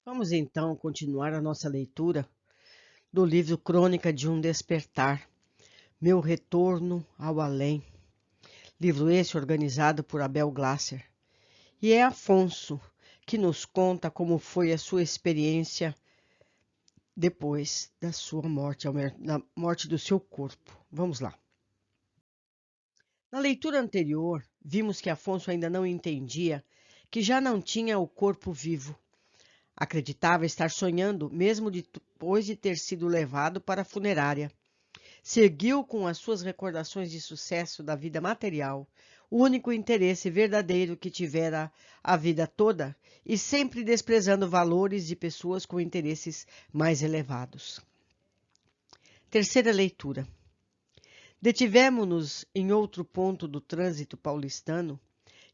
Vamos então continuar a nossa leitura do livro Crônica de um Despertar, Meu Retorno ao Além. Livro esse organizado por Abel Glasser. E é Afonso que nos conta como foi a sua experiência depois da sua morte, na morte do seu corpo. Vamos lá. Na leitura anterior, vimos que Afonso ainda não entendia que já não tinha o corpo vivo. Acreditava estar sonhando, mesmo depois de ter sido levado para a funerária. Seguiu com as suas recordações de sucesso da vida material, o único interesse verdadeiro que tivera a vida toda, e sempre desprezando valores de pessoas com interesses mais elevados. Terceira leitura. Detivemo-nos em outro ponto do trânsito paulistano,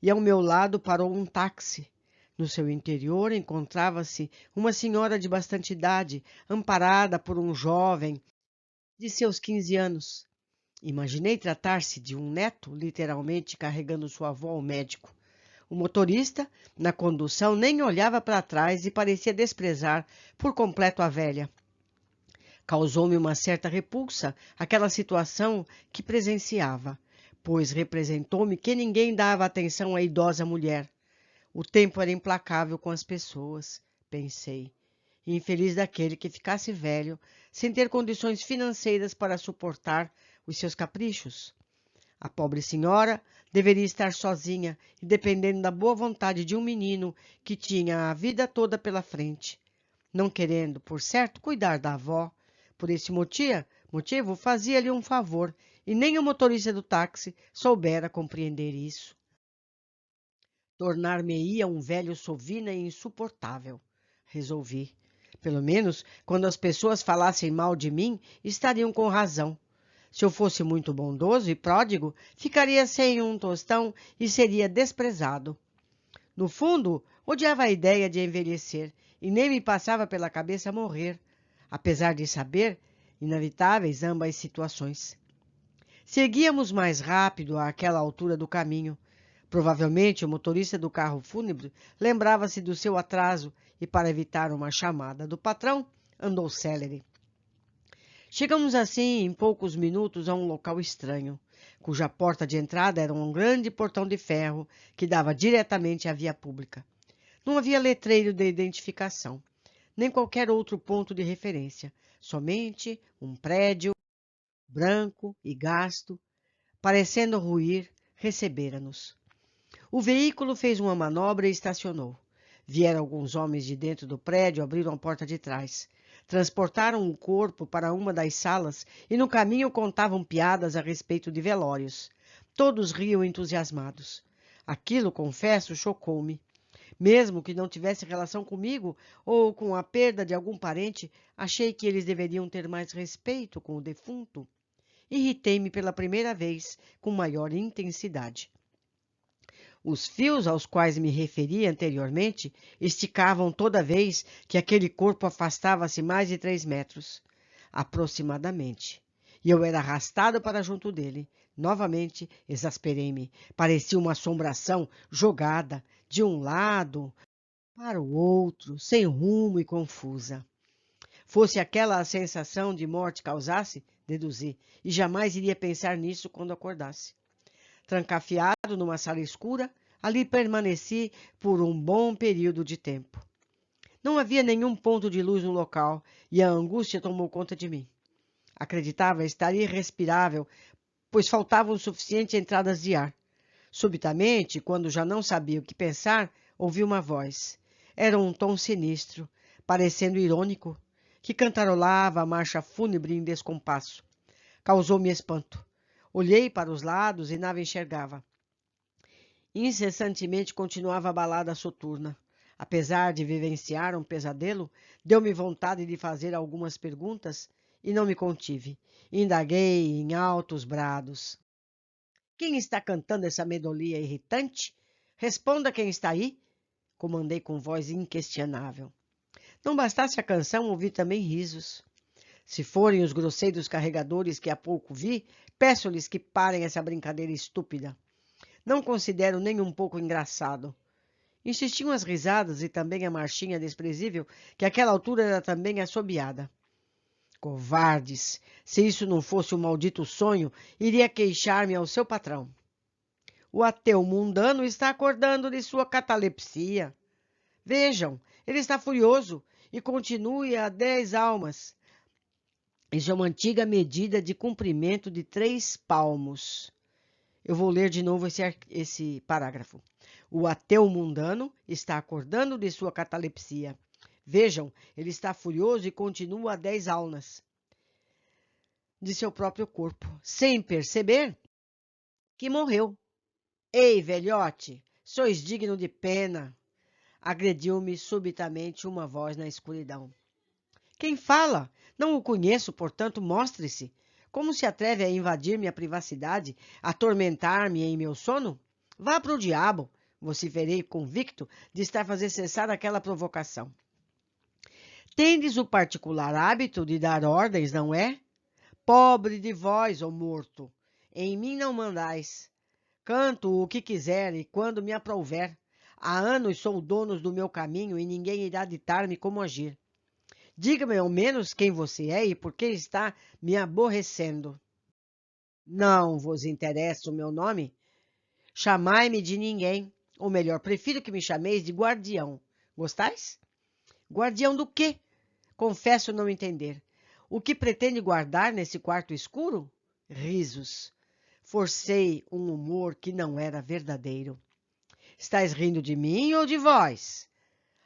e ao meu lado parou um táxi. No seu interior encontrava-se uma senhora de bastante idade, amparada por um jovem de seus 15 anos. Imaginei tratar-se de um neto, literalmente carregando sua avó ao médico. O motorista, na condução, nem olhava para trás e parecia desprezar por completo a velha. Causou-me uma certa repulsa aquela situação que presenciava, pois representou-me que ninguém dava atenção à idosa mulher. O tempo era implacável com as pessoas, pensei. Infeliz daquele que ficasse velho, sem ter condições financeiras para suportar os seus caprichos. A pobre senhora deveria estar sozinha e dependendo da boa vontade de um menino que tinha a vida toda pela frente. Não querendo, por certo, cuidar da avó. Por esse motivo fazia-lhe um favor, e nem o motorista do táxi soubera compreender isso. Tornar-me-ia um velho sovina e insuportável. Resolvi. Pelo menos, quando as pessoas falassem mal de mim, estariam com razão. Se eu fosse muito bondoso e pródigo, ficaria sem um tostão e seria desprezado. No fundo, odiava a ideia de envelhecer e nem me passava pela cabeça morrer, apesar de saber inevitáveis ambas situações. Seguíamos mais rápido àquela altura do caminho. Provavelmente o motorista do carro fúnebre lembrava-se do seu atraso e, para evitar uma chamada do patrão, andou célere. Chegamos assim, em poucos minutos, a um local estranho, cuja porta de entrada era um grande portão de ferro que dava diretamente à via pública. Não havia letreiro de identificação, nem qualquer outro ponto de referência, somente um prédio branco e gasto, parecendo ruir, recebera-nos. O veículo fez uma manobra e estacionou. Vieram alguns homens de dentro do prédio, abriram a porta de trás. Transportaram o corpo para uma das salas e no caminho contavam piadas a respeito de velórios. Todos riam entusiasmados. Aquilo, confesso, chocou-me. Mesmo que não tivesse relação comigo ou com a perda de algum parente, achei que eles deveriam ter mais respeito com o defunto. Irritei-me pela primeira vez com maior intensidade. Os fios aos quais me referi anteriormente esticavam toda vez que aquele corpo afastava-se mais de 3 metros, aproximadamente. E eu era arrastado para junto dele. Novamente exasperei-me. Parecia uma assombração jogada de um lado para o outro, sem rumo e confusa. Fosse aquela a sensação de morte causasse, deduzi, e jamais iria pensar nisso quando acordasse. Trancafiado numa sala escura, ali permaneci por um bom período de tempo. Não havia nenhum ponto de luz no local e a angústia tomou conta de mim. Acreditava estar irrespirável, pois faltavam suficientes entradas de ar. Subitamente, quando já não sabia o que pensar, ouvi uma voz. Era um tom sinistro, parecendo irônico, que cantarolava a marcha fúnebre em descompasso. Causou-me espanto. Olhei para os lados e nada enxergava. Incessantemente continuava a balada soturna. Apesar de vivenciar um pesadelo, deu-me vontade de fazer algumas perguntas e não me contive. Indaguei em altos brados. Quem está cantando essa melodia irritante? Responda quem está aí, comandei com voz inquestionável. Não bastasse a canção, ouvi também risos. Se forem os grosseiros carregadores que há pouco vi, peço-lhes que parem essa brincadeira estúpida. Não considero nem um pouco engraçado. Insistiam as risadas e também a marchinha desprezível, que àquela altura era também assobiada. Covardes! Se isso não fosse um maldito sonho, iria queixar-me ao seu patrão. O ateu mundano está acordando de sua catalepsia. Vejam, ele está furioso e continue a 10 almas. Isso é uma antiga medida de comprimento de 3 palmos. Eu vou ler de novo esse parágrafo. O ateu mundano está acordando de sua catalepsia. Vejam, ele está furioso e continua a 10 aunas de seu próprio corpo, sem perceber que morreu. Ei, velhote, sois digno de pena! Agrediu-me subitamente uma voz na escuridão. Quem fala? Não o conheço, portanto, mostre-se. Como se atreve a invadir minha privacidade, atormentar-me em meu sono? Vá para o diabo! Vociferei convicto de estar a fazer cessar aquela provocação. Tendes o particular hábito de dar ordens, não é? Pobre de vós, ó morto! Em mim não mandais. Canto o que quiser e quando me aprouver. Há anos sou dono do meu caminho e ninguém irá ditar-me como agir. Diga-me ao menos quem você é e por que está me aborrecendo. Não vos interessa o meu nome? Chamai-me de ninguém. Ou melhor, prefiro que me chameis de guardião. Gostais? Guardião do quê? Confesso não entender. O que pretende guardar nesse quarto escuro? Risos. Forcei um humor que não era verdadeiro. Estais rindo de mim ou de vós?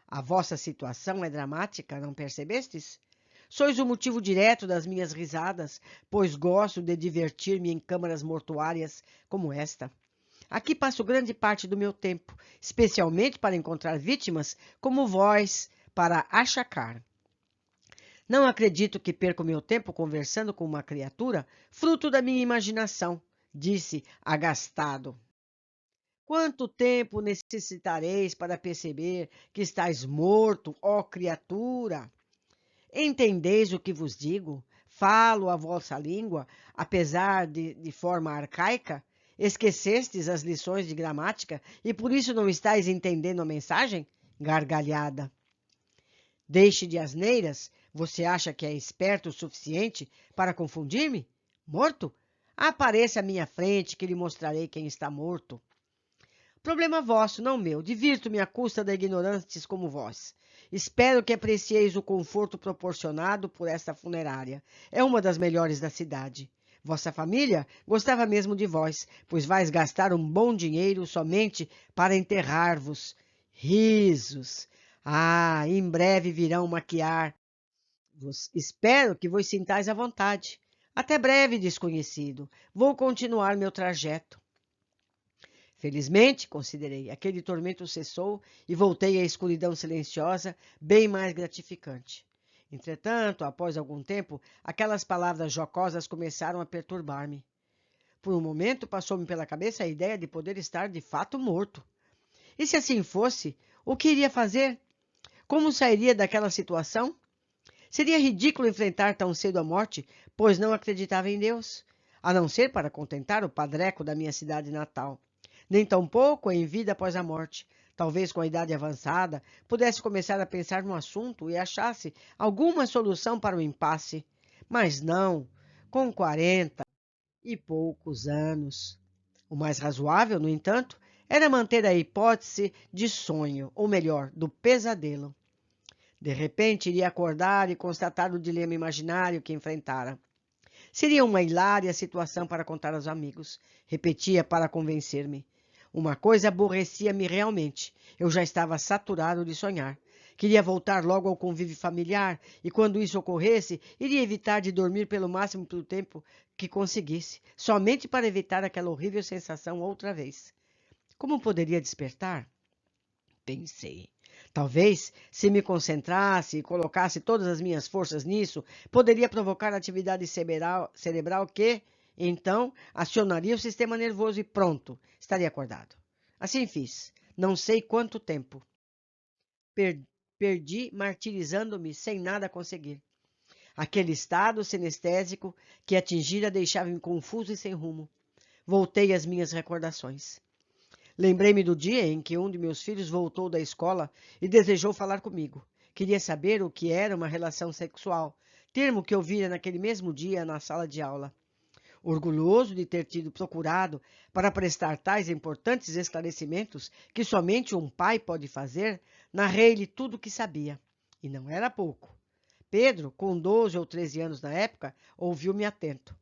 A vossa situação é dramática, não percebestes? Sois o motivo direto das minhas risadas, pois gosto de divertir-me em câmaras mortuárias como esta. Aqui passo grande parte do meu tempo, especialmente para encontrar vítimas como vós, para achacar. Não acredito que perco meu tempo conversando com uma criatura, fruto da minha imaginação, disse agastado. Quanto tempo necessitareis para perceber que estáis morto, ó criatura? Entendeis o que vos digo? Falo a vossa língua, apesar de forma arcaica? Esquecestes as lições de gramática e por isso não estáis entendendo a mensagem? Gargalhada. Deixe de asneiras. Você acha que é esperto o suficiente para confundir-me? Morto? Apareça à minha frente que lhe mostrarei quem está morto. Problema vosso, não meu. Divirto-me à custa de ignorantes como vós. Espero que aprecieis o conforto proporcionado por esta funerária. É uma das melhores da cidade. Vossa família gostava mesmo de vós, pois vais gastar um bom dinheiro somente para enterrar-vos. Risos. Ah, em breve virão maquiar-vos. Espero que vos sintais à vontade. Até breve, desconhecido. Vou continuar meu trajeto. Felizmente, considerei, aquele tormento cessou e voltei à escuridão silenciosa, bem mais gratificante. Entretanto, após algum tempo, aquelas palavras jocosas começaram a perturbar-me. Por um momento, passou-me pela cabeça a ideia de poder estar de fato morto. E se assim fosse, o que iria fazer? Como sairia daquela situação? Seria ridículo enfrentar tão cedo a morte, pois não acreditava em Deus, a não ser para contentar o padreco da minha cidade natal. Nem tampouco em vida após a morte. Talvez com a idade avançada pudesse começar a pensar no assunto e achasse alguma solução para o impasse. Mas não, com 40 e poucos anos. O mais razoável, no entanto, era manter a hipótese de sonho, ou melhor, do pesadelo. De repente, iria acordar e constatar o dilema imaginário que enfrentara. Seria uma hilária situação para contar aos amigos, repetia para convencer-me. Uma coisa aborrecia-me realmente. Eu já estava saturado de sonhar. Queria voltar logo ao convívio familiar e, quando isso ocorresse, iria evitar de dormir pelo máximo pelo tempo que conseguisse, somente para evitar aquela horrível sensação outra vez. Como poderia despertar? Pensei. Talvez, se me concentrasse e colocasse todas as minhas forças nisso, poderia provocar atividade cerebral que, então, acionaria o sistema nervoso e pronto, estaria acordado. Assim fiz. Não sei quanto tempo. Perdi martirizando-me sem nada conseguir. Aquele estado sinestésico que atingira deixava-me confuso e sem rumo. Voltei às minhas recordações. Lembrei-me do dia em que um de meus filhos voltou da escola e desejou falar comigo. Queria saber o que era uma relação sexual, termo que ouvira naquele mesmo dia na sala de aula. Orgulhoso de ter tido procurado para prestar tais importantes esclarecimentos que somente um pai pode fazer, narrei-lhe tudo o que sabia. E não era pouco. Pedro, com 12 ou 13 anos na época, ouviu-me atento.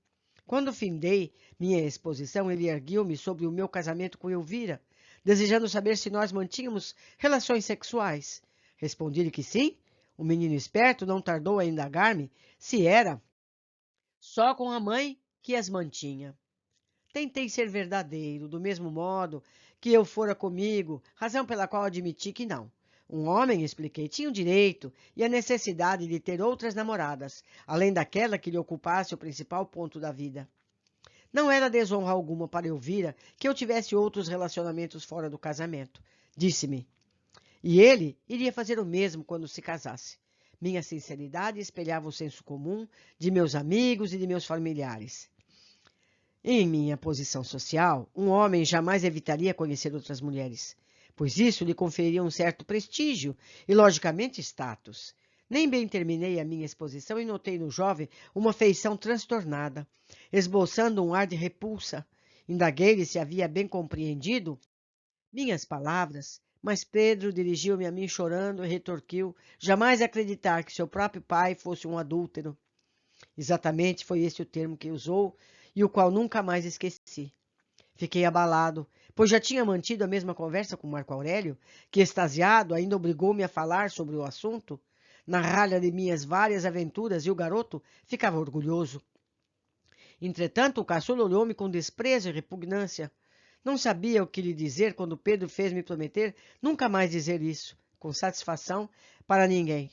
Quando findei minha exposição, ele ergueu-me sobre o meu casamento com Elvira, desejando saber se nós mantínhamos relações sexuais. Respondi-lhe que sim. O menino esperto não tardou a indagar-me se era só com a mãe que as mantinha. Tentei ser verdadeiro, do mesmo modo que eu fora comigo, razão pela qual admiti que não. Um homem, expliquei, tinha o direito e a necessidade de ter outras namoradas, além daquela que lhe ocupasse o principal ponto da vida. Não era desonra alguma para Elvira que eu tivesse outros relacionamentos fora do casamento, disse-me. E ele iria fazer o mesmo quando se casasse. Minha sinceridade espelhava o senso comum de meus amigos e de meus familiares. Em minha posição social, um homem jamais evitaria conhecer outras mulheres, pois isso lhe conferiria um certo prestígio e, logicamente, status. Nem bem terminei a minha exposição e notei no jovem uma feição transtornada, esboçando um ar de repulsa. Indaguei-lhe se havia bem compreendido minhas palavras, mas Pedro dirigiu-me a mim chorando e retorquiu jamais acreditar que seu próprio pai fosse um adúltero. Exatamente foi esse o termo que usou e o qual nunca mais esqueci. Fiquei abalado, pois já tinha mantido a mesma conversa com Marco Aurélio, que, extasiado, ainda obrigou-me a falar sobre o assunto. Na ralha de minhas várias aventuras, e o garoto ficava orgulhoso. Entretanto, o caçula olhou-me com desprezo e repugnância. Não sabia o que lhe dizer quando Pedro fez-me prometer nunca mais dizer isso, com satisfação, para ninguém.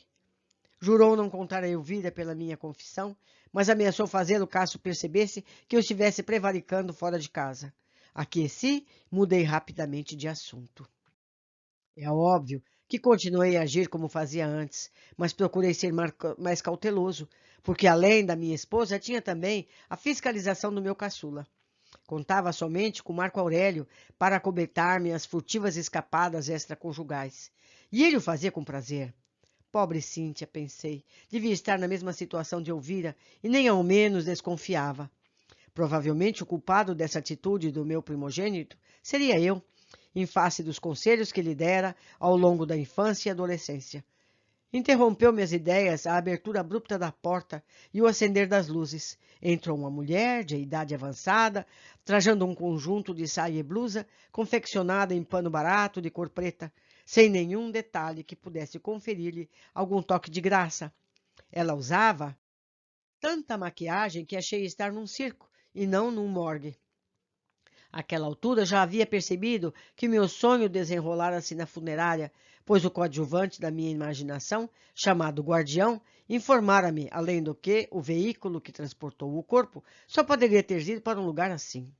Jurou não contar a Elvira pela minha confissão, mas ameaçou fazê-lo caso percebesse que eu estivesse prevaricando fora de casa. Aqueci, mudei rapidamente de assunto. É óbvio que continuei a agir como fazia antes, mas procurei ser mais cauteloso, porque além da minha esposa, tinha também a fiscalização do meu caçula. Contava somente com Marco Aurélio para acobertar-me as furtivas escapadas extraconjugais. E ele o fazia com prazer. Pobre Cíntia, pensei, devia estar na mesma situação de Elvira e nem ao menos desconfiava. Provavelmente o culpado dessa atitude do meu primogênito seria eu, em face dos conselhos que lhe dera ao longo da infância e adolescência. Interrompeu minhas ideias a abertura abrupta da porta e o acender das luzes. Entrou uma mulher de idade avançada, trajando um conjunto de saia e blusa, confeccionada em pano barato de cor preta, sem nenhum detalhe que pudesse conferir-lhe algum toque de graça. Ela usava tanta maquiagem que achei estar num circo e não num morgue. Àquela altura já havia percebido que meu sonho desenrolara-se na funerária, pois o coadjuvante da minha imaginação, chamado Guardião, informara-me, além do que o veículo que transportou o corpo só poderia ter ido para um lugar assim.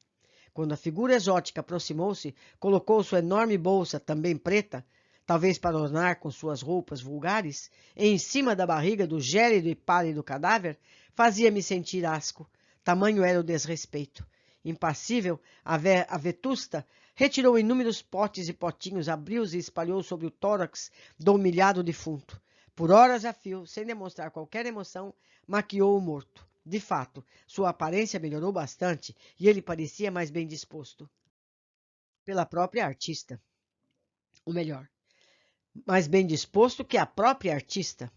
Quando a figura exótica aproximou-se, colocou sua enorme bolsa, também preta, talvez para ornar com suas roupas vulgares, em cima da barriga do gélido e pálido cadáver, fazia-me sentir asco. Tamanho era o desrespeito. Impassível, a vetusta retirou inúmeros potes e potinhos, abriu-os e espalhou sobre o tórax do humilhado defunto. Por horas a fio, sem demonstrar qualquer emoção, maquiou o morto. De fato, sua aparência melhorou bastante e ele parecia mais bem disposto. Pela própria artista. Ou melhor, mais bem disposto que a própria artista.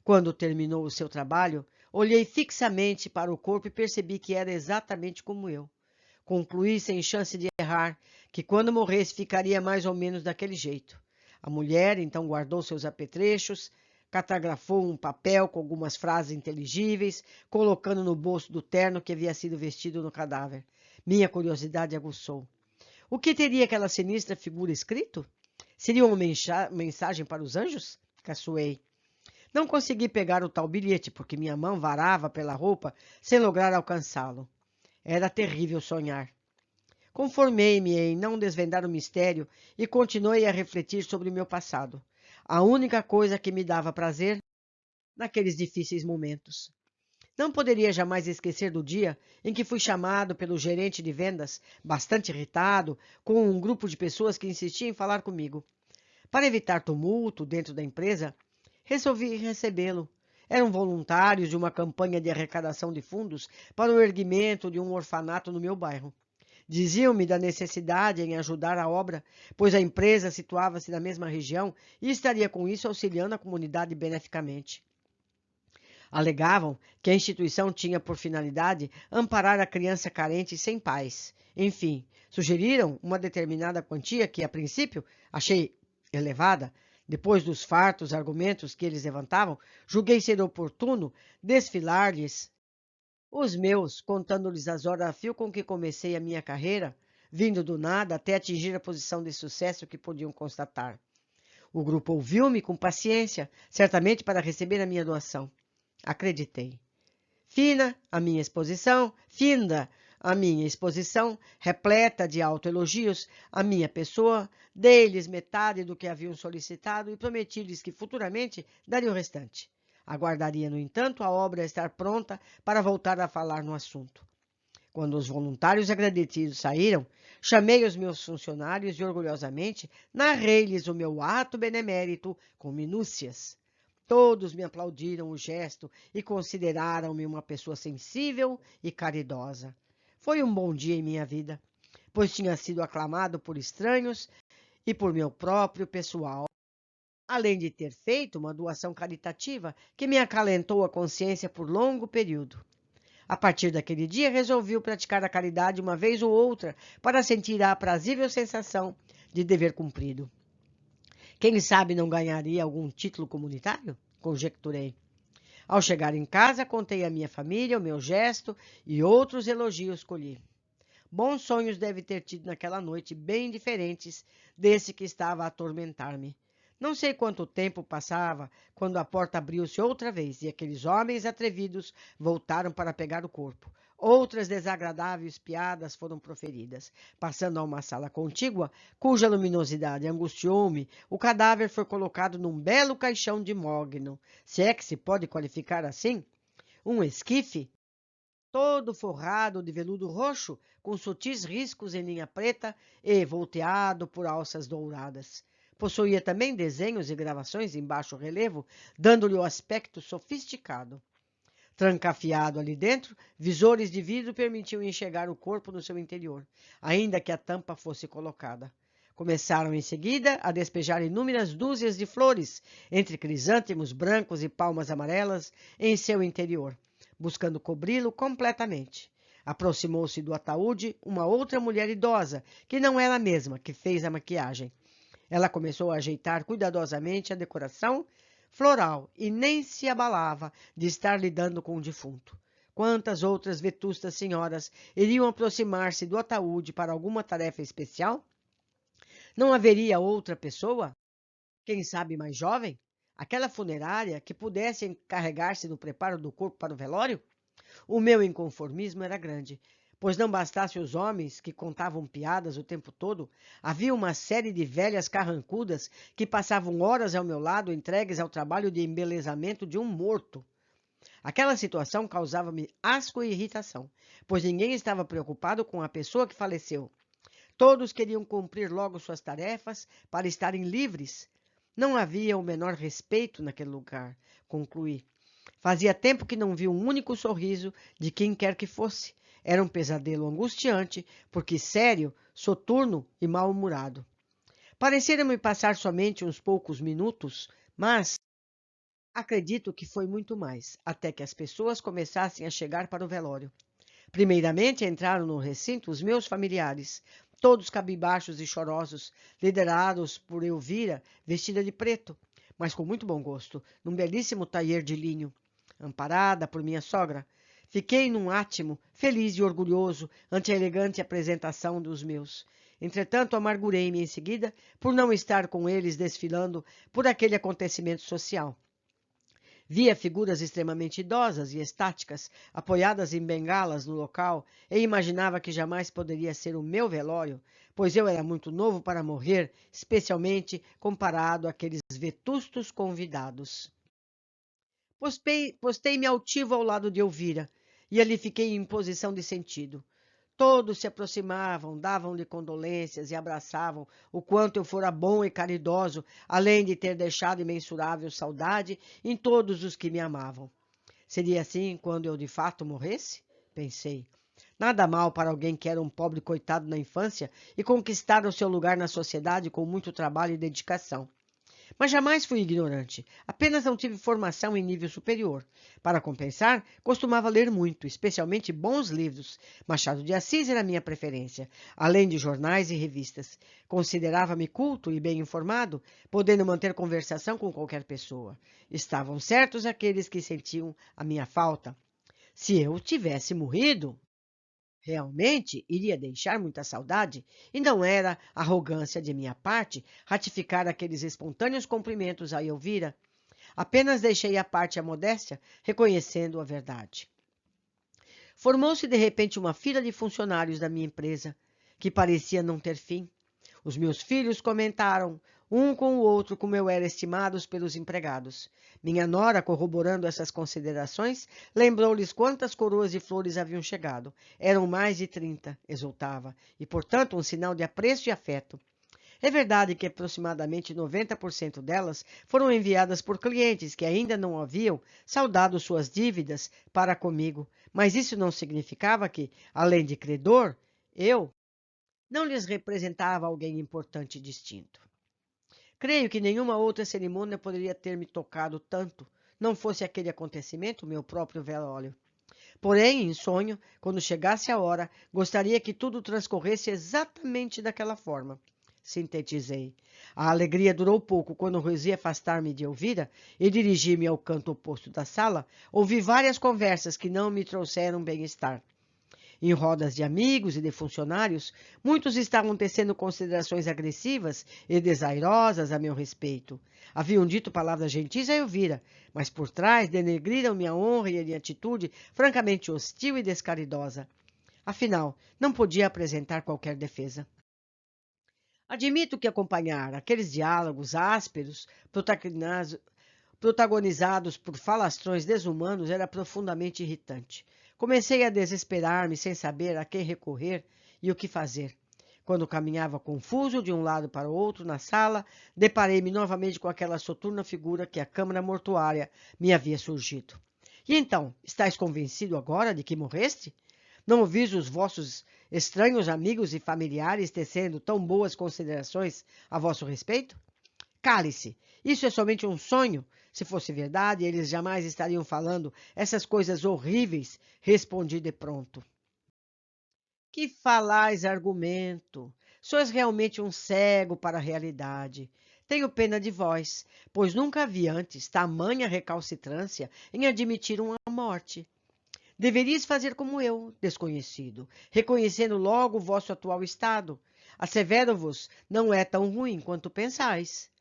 Quando terminou o seu trabalho, olhei fixamente para o corpo e percebi que era exatamente como eu. Concluí, sem chance de errar, que quando morresse ficaria mais ou menos daquele jeito. A mulher então guardou seus apetrechos, catagrafou um papel com algumas frases inteligíveis, colocando no bolso do terno que havia sido vestido no cadáver. Minha curiosidade aguçou. O que teria aquela sinistra figura escrito? Seria uma mensagem para os anjos? Caçoei. Não consegui pegar o tal bilhete, porque minha mão varava pela roupa sem lograr alcançá-lo. Era terrível sonhar. Conformei-me em não desvendar o mistério e continuei a refletir sobre o meu passado. A única coisa que me dava prazer naqueles difíceis momentos. Não poderia jamais esquecer do dia em que fui chamado pelo gerente de vendas, bastante irritado, com um grupo de pessoas que insistia em falar comigo. Para evitar tumulto dentro da empresa, resolvi recebê-lo. Eram voluntários de uma campanha de arrecadação de fundos para o erguimento de um orfanato no meu bairro. Diziam-me da necessidade em ajudar a obra, pois a empresa situava-se na mesma região e estaria com isso auxiliando a comunidade beneficamente. Alegavam que a instituição tinha por finalidade amparar a criança carente e sem pais. Enfim, sugeriram uma determinada quantia que, a princípio, achei elevada. Depois dos fartos argumentos que eles levantavam, julguei ser oportuno desfilar-lhes os meus, contando-lhes as horas a fio com que comecei a minha carreira, vindo do nada até atingir a posição de sucesso que podiam constatar. O grupo ouviu-me com paciência, certamente para receber a minha doação. Acreditei. Finda a minha exposição, repleta de autoelogios, a minha pessoa, dei-lhes metade do que haviam solicitado e prometi-lhes que futuramente daria o restante. Aguardaria, no entanto, a obra estar pronta para voltar a falar no assunto. Quando os voluntários agradecidos saíram, chamei os meus funcionários e, orgulhosamente, narrei-lhes o meu ato benemérito com minúcias. Todos me aplaudiram o gesto e consideraram-me uma pessoa sensível e caridosa. Foi um bom dia em minha vida, pois tinha sido aclamado por estranhos e por meu próprio pessoal, além de ter feito uma doação caritativa que me acalentou a consciência por longo período. A partir daquele dia, resolvi praticar a caridade uma vez ou outra para sentir a aprazível sensação de dever cumprido. Quem sabe não ganharia algum título comunitário? Conjecturei. Ao chegar em casa, contei à minha família o meu gesto e outros elogios colhi. Bons sonhos deve ter tido naquela noite, bem diferentes desse que estava a atormentar-me. Não sei quanto tempo passava quando a porta abriu-se outra vez e aqueles homens atrevidos voltaram para pegar o corpo. Outras desagradáveis piadas foram proferidas. Passando a uma sala contígua, cuja luminosidade angustiou-me, o cadáver foi colocado num belo caixão de mogno, se é que se pode qualificar assim, um esquife, todo forrado de veludo roxo, com sutis riscos em linha preta e volteado por alças douradas. Possuía também desenhos e gravações em baixo relevo, dando-lhe o aspecto sofisticado. Trancafiado ali dentro, visores de vidro permitiam enxergar o corpo no seu interior, ainda que a tampa fosse colocada. Começaram em seguida a despejar inúmeras dúzias de flores, entre crisântemos brancos e palmas amarelas, em seu interior, buscando cobri-lo completamente. Aproximou-se do ataúde uma outra mulher idosa, que não era a mesma que fez a maquiagem. Ela começou a ajeitar cuidadosamente a decoração floral e nem se abalava de estar lidando com o defunto. Quantas outras vetustas senhoras iriam aproximar-se do ataúde para alguma tarefa especial? Não haveria outra pessoa, quem sabe mais jovem, aquela funerária que pudesse encarregar-se do preparo do corpo para o velório? O meu inconformismo era grande, pois não bastasse os homens que contavam piadas o tempo todo, havia uma série de velhas carrancudas que passavam horas ao meu lado entregues ao trabalho de embelezamento de um morto. Aquela situação causava-me asco e irritação, pois ninguém estava preocupado com a pessoa que faleceu. Todos queriam cumprir logo suas tarefas para estarem livres. Não havia o menor respeito naquele lugar, concluí. Fazia tempo que não vi um único sorriso de quem quer que fosse. Era um pesadelo angustiante, porque sério, soturno e mal-humorado. Pareceram-me passar somente uns poucos minutos, mas acredito que foi muito mais, até que as pessoas começassem a chegar para o velório. Primeiramente entraram no recinto os meus familiares, todos cabisbaixos e chorosos, liderados por Elvira, vestida de preto, mas com muito bom gosto, num belíssimo taier de linho. Amparada por minha sogra, fiquei num átimo, feliz e orgulhoso ante a elegante apresentação dos meus. Entretanto, amargurei-me em seguida por não estar com eles desfilando por aquele acontecimento social. Via figuras extremamente idosas e estáticas, apoiadas em bengalas no local, e imaginava que jamais poderia ser o meu velório, pois eu era muito novo para morrer, especialmente comparado àqueles vetustos convidados. Postei-me altivo ao lado de Elvira, e ali fiquei em posição de sentido. Todos se aproximavam, davam-lhe condolências e abraçavam o quanto eu fora bom e caridoso, além de ter deixado imensurável saudade em todos os que me amavam. Seria assim quando eu de fato morresse? Pensei. Nada mal para alguém que era um pobre coitado na infância e conquistara o seu lugar na sociedade com muito trabalho e dedicação. Mas jamais fui ignorante, apenas não tive formação em nível superior. Para compensar, costumava ler muito, especialmente bons livros. Machado de Assis era minha preferência, além de jornais e revistas. Considerava-me culto e bem informado, podendo manter conversação com qualquer pessoa. Estavam certos aqueles que sentiam a minha falta. Se eu tivesse morrido, realmente iria deixar muita saudade, e não era arrogância de minha parte ratificar aqueles espontâneos cumprimentos a Elvira. Apenas deixei à parte a modéstia, reconhecendo a verdade. Formou-se de repente uma fila de funcionários da minha empresa, que parecia não ter fim. Os meus filhos comentaram, um com o outro, como eu era estimado pelos empregados. Minha nora, corroborando essas considerações, lembrou-lhes quantas coroas de flores haviam chegado. Eram mais de 30, exultava, e, portanto, um sinal de apreço e afeto. É verdade que aproximadamente 90% delas foram enviadas por clientes que ainda não haviam saldado suas dívidas para comigo, mas isso não significava que, além de credor, eu não lhes representava alguém importante e distinto. Creio que nenhuma outra cerimônia poderia ter me tocado tanto, não fosse aquele acontecimento, meu próprio velório. Porém, em sonho, quando chegasse a hora, gostaria que tudo transcorresse exatamente daquela forma. Sintetizei. A alegria durou pouco quando resolvi afastar-me de Elvira e dirigir-me ao canto oposto da sala. Ouvi várias conversas que não me trouxeram bem-estar. Em rodas de amigos e de funcionários, muitos estavam tecendo considerações agressivas e desairosas a meu respeito. Haviam dito palavras gentis a Elvira, mas por trás denegriram minha honra e minha atitude francamente hostil e descaridosa. Afinal, não podia apresentar qualquer defesa. Admito que acompanhar aqueles diálogos ásperos, protagonizados por falastrões desumanos, era profundamente irritante. Comecei a desesperar-me sem saber a quem recorrer e o que fazer. Quando caminhava confuso de um lado para o outro na sala, deparei-me novamente com aquela soturna figura que a câmara mortuária me havia surgido. E então, estáis convencido agora de que morreste? Não ouvis os vossos estranhos amigos e familiares tecendo tão boas considerações a vosso respeito? Cale-se! Isso é somente um sonho. Se fosse verdade, eles jamais estariam falando essas coisas horríveis, respondi de pronto. Que falais argumento? Sois realmente um cego para a realidade. Tenho pena de vós, pois nunca vi antes tamanha recalcitrância em admitir uma morte. Deveríeis fazer como eu, desconhecido, reconhecendo logo o vosso atual estado. Assevero-vos, não é tão ruim quanto pensais.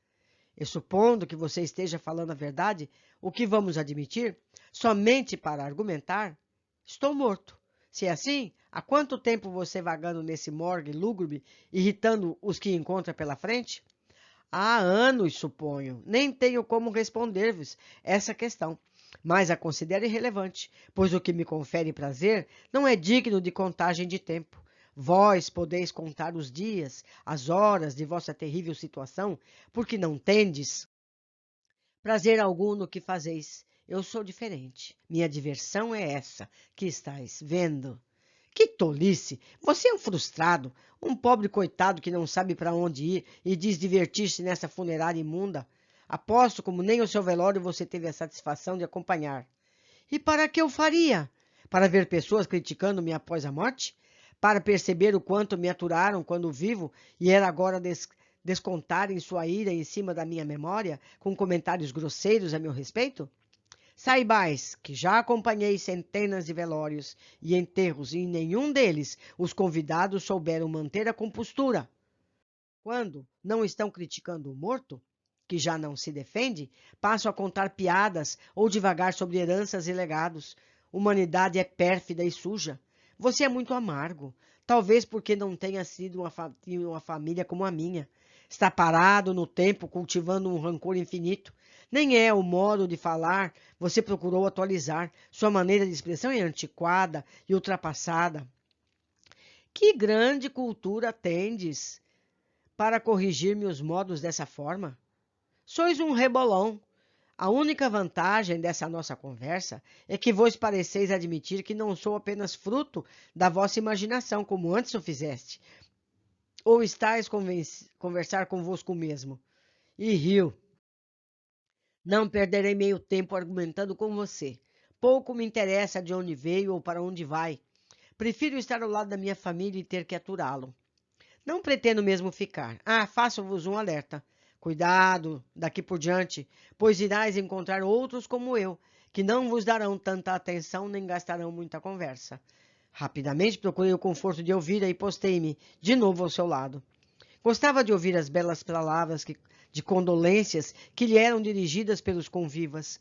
E supondo que você esteja falando a verdade, o que vamos admitir, somente para argumentar, estou morto. Se é assim, há quanto tempo você vagando nesse morgue lúgubre, irritando os que encontra pela frente? Há anos, suponho. Nem tenho como responder-vos essa questão, mas a considero irrelevante, pois o que me confere prazer não é digno de contagem de tempo. Vós podeis contar os dias, as horas de vossa terrível situação, porque não tendes prazer algum no que fazeis. Eu sou diferente. Minha diversão é essa que estáis vendo. Que tolice! Você é um frustrado, um pobre coitado que não sabe para onde ir e diz divertir-se nessa funerária imunda. Aposto como nem o seu velório você teve a satisfação de acompanhar. E para que eu faria? Para ver pessoas criticando-me após a morte? Para perceber o quanto me aturaram quando vivo e era agora descontarem sua ira em cima da minha memória com comentários grosseiros a meu respeito? Saibais que já acompanhei centenas de velórios e enterros e em nenhum deles os convidados souberam manter a compostura. Quando não estão criticando o morto, que já não se defende, passam a contar piadas ou divagar sobre heranças e legados. Humanidade é pérfida e suja. Você é muito amargo, talvez porque não tenha sido uma família como a minha. Está parado no tempo, cultivando um rancor infinito. Nem é o modo de falar, você procurou atualizar. Sua maneira de expressão é antiquada e ultrapassada. Que grande cultura tendes para corrigir meus modos dessa forma? Sois um rebolão. A única vantagem dessa nossa conversa é que vos pareceis admitir que não sou apenas fruto da vossa imaginação, como antes o fizeste, ou estáis conversar convosco mesmo. E riu. Não perderei meio tempo argumentando com você. Pouco me interessa de onde veio ou para onde vai. Prefiro estar ao lado da minha família e ter que aturá-lo. Não pretendo mesmo ficar. Faço-vos um alerta. Cuidado daqui por diante, pois irás encontrar outros como eu, que não vos darão tanta atenção nem gastarão muita conversa. Rapidamente procurei o conforto de ouvir e postei-me de novo ao seu lado. Gostava de ouvir as belas palavras de condolências que lhe eram dirigidas pelos convivas.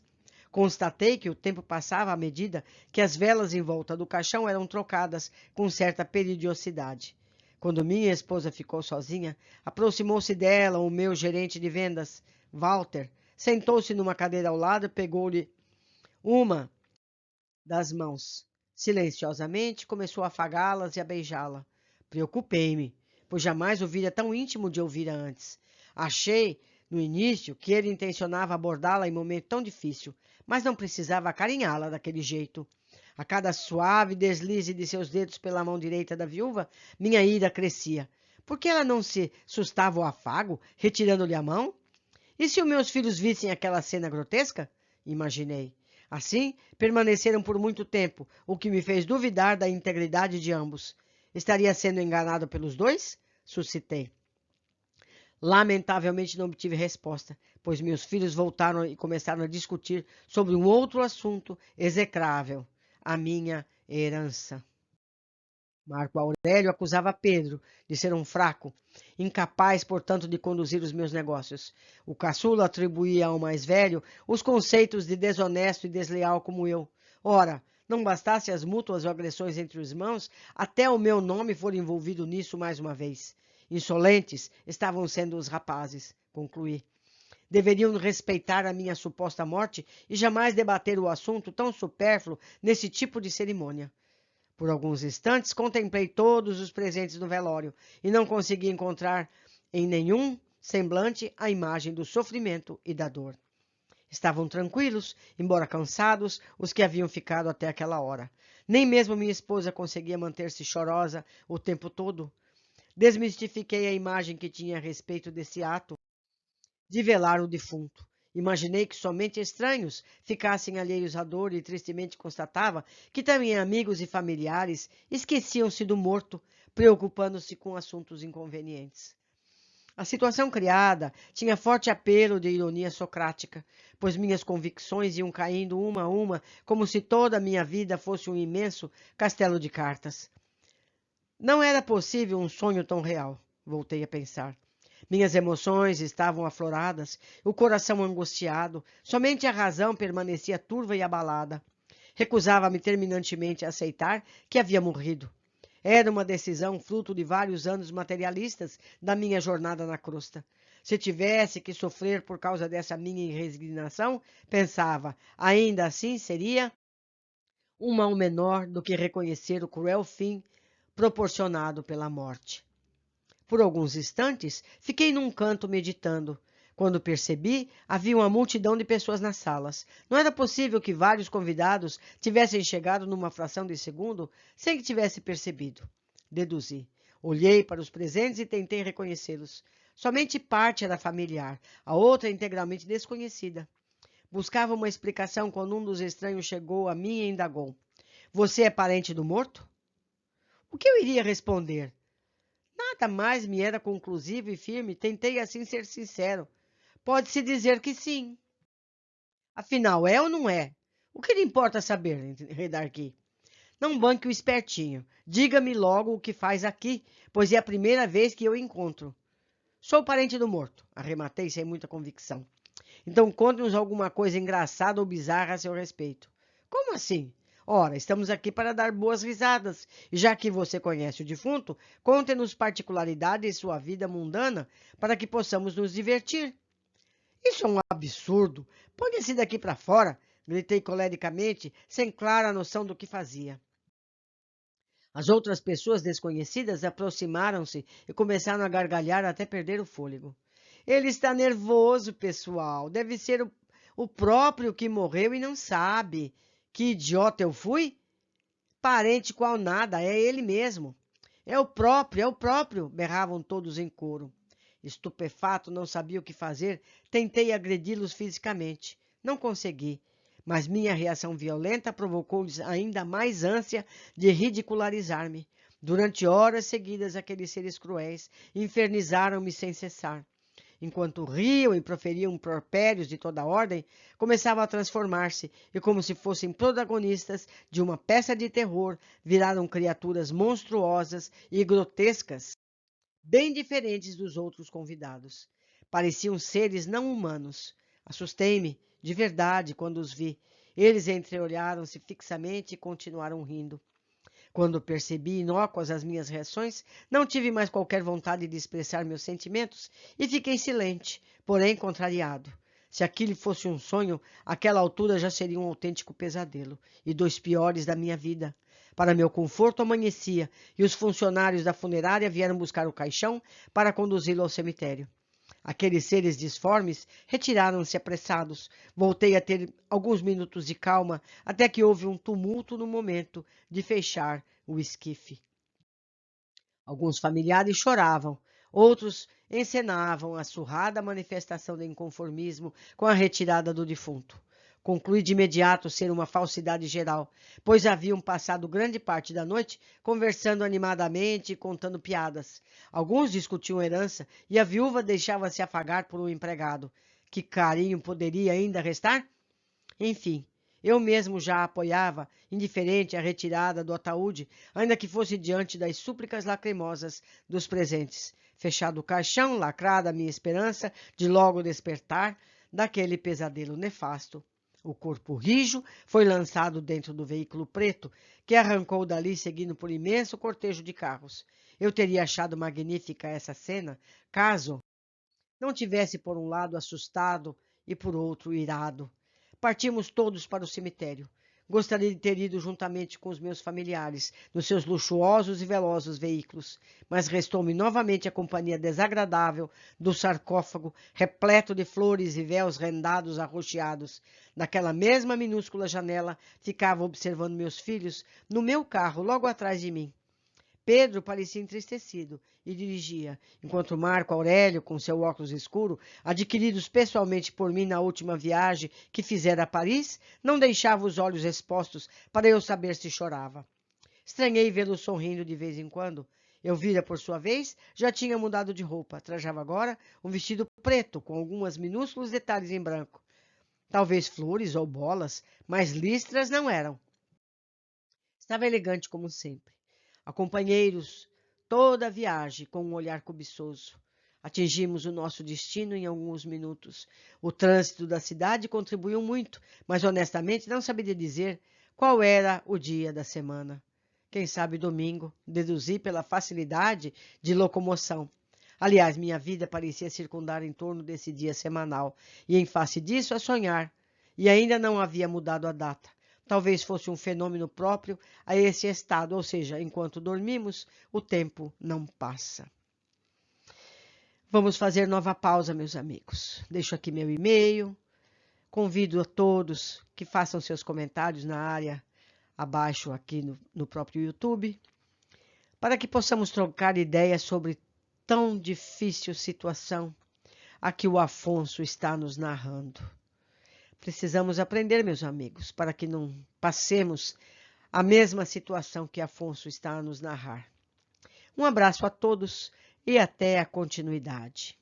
Constatei que o tempo passava à medida que as velas em volta do caixão eram trocadas com certa periodicidade. Quando minha esposa ficou sozinha, aproximou-se dela o meu gerente de vendas, Walter, sentou-se numa cadeira ao lado e pegou-lhe uma das mãos. Silenciosamente começou a afagá-las e a beijá-la. Preocupei-me, pois jamais o vira tão íntimo de ouvira antes. Achei, no início, que ele intencionava abordá-la em momento tão difícil, mas não precisava acarinhá-la daquele jeito. A cada suave deslize de seus dedos pela mão direita da viúva, minha ira crescia. Por que ela não se sustava o afago, retirando-lhe a mão? E se os meus filhos vissem aquela cena grotesca? Imaginei. Assim, permaneceram por muito tempo, o que me fez duvidar da integridade de ambos. Estaria sendo enganado pelos dois? Suscitei. Lamentavelmente não obtive resposta, pois meus filhos voltaram e começaram a discutir sobre um outro assunto execrável, a minha herança. Marco Aurélio acusava Pedro de ser um fraco, incapaz, portanto, de conduzir os meus negócios. O caçula atribuía ao mais velho os conceitos de desonesto e desleal como eu. Ora, não bastasse as mútuas agressões entre os irmãos, até o meu nome for envolvido nisso mais uma vez. Insolentes estavam sendo os rapazes, concluí. Deveriam respeitar a minha suposta morte e jamais debater o assunto tão supérfluo nesse tipo de cerimônia. Por alguns instantes, contemplei todos os presentes no velório e não consegui encontrar em nenhum semblante a imagem do sofrimento e da dor. Estavam tranquilos, embora cansados, os que haviam ficado até aquela hora. Nem mesmo minha esposa conseguia manter-se chorosa o tempo todo. Desmistifiquei a imagem que tinha a respeito desse ato de velar o defunto. Imaginei que somente estranhos ficassem alheios à dor e tristemente constatava que também amigos e familiares esqueciam-se do morto, preocupando-se com assuntos inconvenientes. A situação criada tinha forte apelo de ironia socrática, pois minhas convicções iam caindo uma a uma, como se toda a minha vida fosse um imenso castelo de cartas. Não era possível um sonho tão real, voltei a pensar. Minhas emoções estavam afloradas, o coração angustiado, somente a razão permanecia turva e abalada. Recusava-me terminantemente a aceitar que havia morrido. Era uma decisão fruto de vários anos materialistas da minha jornada na crosta. Se tivesse que sofrer por causa dessa minha resignação, pensava, ainda assim seria um mal menor do que reconhecer o cruel fim proporcionado pela morte. Por alguns instantes, fiquei num canto meditando. Quando percebi, havia uma multidão de pessoas nas salas. Não era possível que vários convidados tivessem chegado numa fração de segundo sem que tivesse percebido. Deduzi. Olhei para os presentes e tentei reconhecê-los. Somente parte era familiar, a outra integralmente desconhecida. Buscava uma explicação quando um dos estranhos chegou a mim e indagou. Você é parente do morto? O que eu iria responder? Nada mais me era conclusivo e firme, tentei assim ser sincero. Pode-se dizer que sim. Afinal, é ou não é? O que lhe importa saber, redargui. Não banque o espertinho. Diga-me logo o que faz aqui, pois é a primeira vez que eu encontro. Sou parente do morto, arrematei sem muita convicção. Então conte-nos alguma coisa engraçada ou bizarra a seu respeito. Como assim? Ora, estamos aqui para dar boas risadas, e já que você conhece o defunto, conte-nos particularidades de sua vida mundana para que possamos nos divertir. Isso é um absurdo. Ponha-se daqui para fora, gritei colericamente, sem clara noção do que fazia. As outras pessoas desconhecidas aproximaram-se e começaram a gargalhar até perder o fôlego. Ele está nervoso, pessoal. Deve ser o próprio que morreu e não sabe. Que idiota eu fui? Parente qual nada, é ele mesmo. É o próprio, berravam todos em coro. Estupefato, não sabia o que fazer, tentei agredi-los fisicamente. Não consegui, mas minha reação violenta provocou-lhes ainda mais ânsia de ridicularizar-me. Durante horas seguidas, aqueles seres cruéis infernizaram-me sem cessar. Enquanto riam e proferiam impropérios de toda a ordem, começavam a transformar-se e, como se fossem protagonistas de uma peça de terror, viraram criaturas monstruosas e grotescas, bem diferentes dos outros convidados. Pareciam seres não humanos. Assustei-me, de verdade, quando os vi. Eles entreolharam-se fixamente e continuaram rindo. Quando percebi inócuas as minhas reações, não tive mais qualquer vontade de expressar meus sentimentos e fiquei silente, porém contrariado. Se aquilo fosse um sonho, àquela altura já seria um autêntico pesadelo, e dos piores da minha vida. Para meu conforto, amanhecia, e os funcionários da funerária vieram buscar o caixão para conduzi-lo ao cemitério. Aqueles seres disformes retiraram-se apressados. Voltei a ter alguns minutos de calma, até que houve um tumulto no momento de fechar o esquife. Alguns familiares choravam, outros encenavam a surrada manifestação de inconformismo com a retirada do defunto. Concluí de imediato ser uma falsidade geral, pois haviam passado grande parte da noite conversando animadamente e contando piadas. Alguns discutiam herança e a viúva deixava-se afagar por um empregado. Que carinho poderia ainda restar? Enfim, eu mesmo já apoiava, indiferente, a retirada do ataúde, ainda que fosse diante das súplicas lacrimosas dos presentes. Fechado o caixão, lacrada a minha esperança de logo despertar daquele pesadelo nefasto. O corpo rijo foi lançado dentro do veículo preto, que arrancou dali seguindo por imenso cortejo de carros. Eu teria achado magnífica essa cena, caso não tivesse por um lado assustado e por outro irado. Partimos todos para o cemitério. Gostaria de ter ido juntamente com os meus familiares, nos seus luxuosos e velosos veículos, mas restou-me novamente a companhia desagradável do sarcófago, repleto de flores e véus rendados arroxeados. Naquela mesma minúscula janela, ficava observando meus filhos no meu carro, logo atrás de mim. Pedro parecia entristecido e dirigia, enquanto Marco Aurélio, com seu óculos escuro, adquiridos pessoalmente por mim na última viagem que fizera a Paris, não deixava os olhos expostos para eu saber se chorava. Estranhei vê-lo sorrindo de vez em quando. Eu vira, por sua vez, já tinha mudado de roupa. Trajava agora um vestido preto, com alguns minúsculos detalhes em branco. Talvez flores ou bolas, mas listras não eram. Estava elegante como sempre. Acompanhei-os toda a viagem com um olhar cobiçoso. Atingimos o nosso destino em alguns minutos. O trânsito da cidade contribuiu muito, mas honestamente não sabia dizer qual era o dia da semana. Quem sabe domingo, deduzi pela facilidade de locomoção. Aliás, minha vida parecia circundar em torno desse dia semanal, e em face disso a sonhar, e ainda não havia mudado a data. Talvez fosse um fenômeno próprio a esse estado, ou seja, enquanto dormimos, o tempo não passa. Vamos fazer nova pausa, meus amigos. Deixo aqui meu e-mail. Convido a todos que façam seus comentários na área abaixo aqui no próprio YouTube, para que possamos trocar ideias sobre tão difícil situação a que o Afonso está nos narrando. Precisamos aprender, meus amigos, para que não passemos a mesma situação que Afonso está a nos narrar. Um abraço a todos e até a continuidade.